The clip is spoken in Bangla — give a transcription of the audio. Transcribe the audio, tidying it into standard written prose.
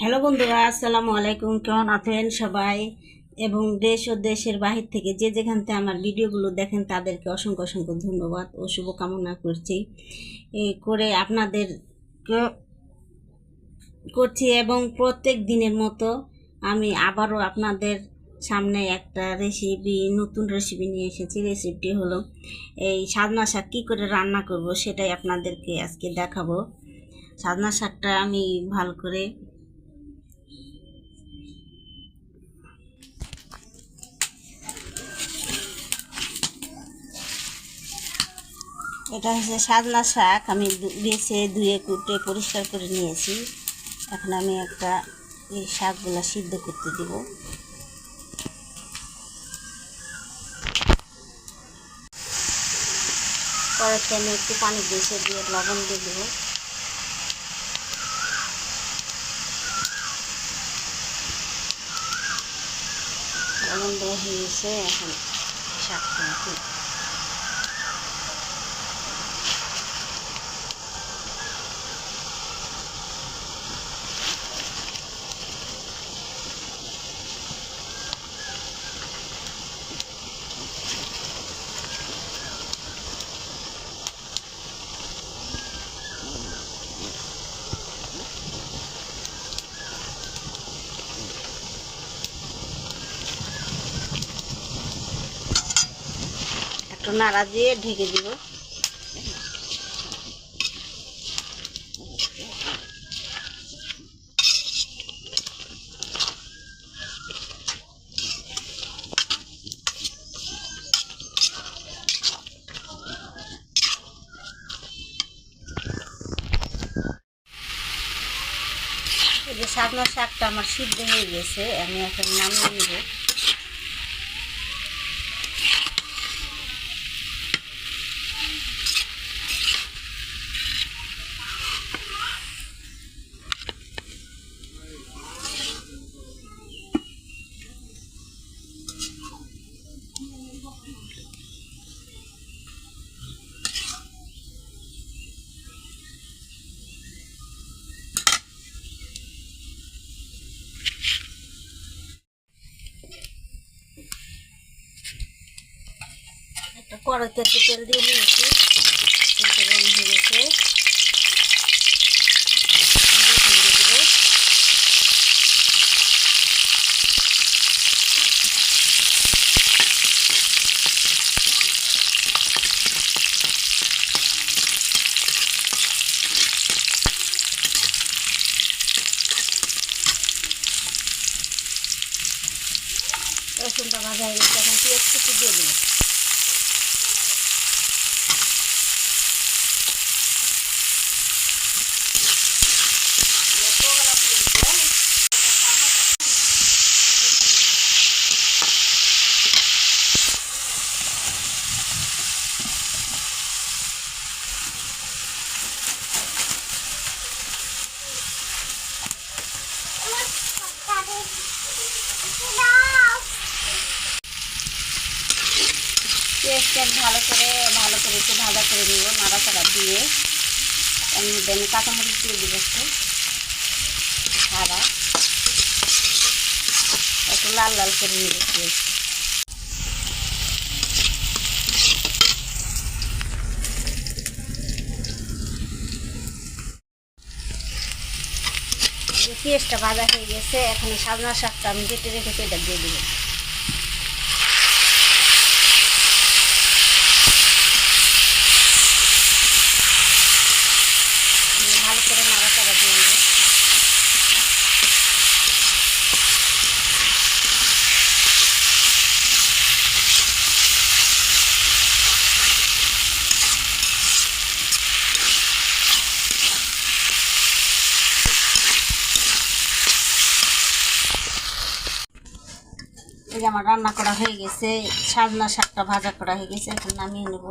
হ্যালো বন্ধুরা, আসসালামু আলাইকুম। কেমন আছেন সবাই? এবং দেশ ও দেশের বাহির থেকে যে যেখান থেকে আমার ভিডিওগুলো দেখেন তাদেরকে অসংখ্য অসংখ্য ধন্যবাদ ও শুভকামনা করছি। এই করে আপনাদের করছি এবং প্রত্যেক দিনের মতো আমি আবারও আপনাদের সামনে একটা নতুন রেসিপি নিয়ে এসেছি। রেসিপিটি হলো এই সাজনা শাক কী করে রান্না করব সেটাই আপনাদেরকে আজকে দেখাবো। সাজনা শাকটা আমি ভালো করে এটা হচ্ছে সাজনা শাক। আমি বেছে ধুয়ে কুটে পরিষ্কার করে নিয়েছি। এখন আমি এই শাকগুলা সিদ্ধ করতে দিব। কড়াইতে আমি একটু পানি দিয়ে লবণ দিয়ে দেবো। লবণ দেওয়া হয়ে গেছে, এখন শাকটা একটু নাড়া দিয়ে ঢেকে দিব। এই যে সাজনা শাকটা আমার সিদ্ধ হয়ে গেছে, আমি এখন নামিয়ে নেব। একটা কড়াইতে একটু তেল দিয়ে নিয়েছি, তেলটা গরম হয়ে গেছে। রসুনটা ভাজা হয়ে গেছে, এখন পেঁয়াজ কুচি দিয়ে দেবো। পেঁয়াজটা ভালো করে একটু ভাজা করে নিব, নাড়াচাড়া দিয়ে। এর মধ্যে আমি কাঁচামরিচ দিয়ে দিব, একটু লাল লাল করে নিব পেঁয়াজ। পেঁয়াজটা ভাজা হয়ে গেছে, এখন সাজনা শাকটা আমি কেটে রেখেছি এটা দিয়ে দিব। ভালো করে নাড়াচাড়া দিয়ে নেব। এই যে আমার রান্না করা হয়ে গেছে, সাজনা শাকটা ভাজা করা হয়ে গেছে, এখন নামিয়ে নেব।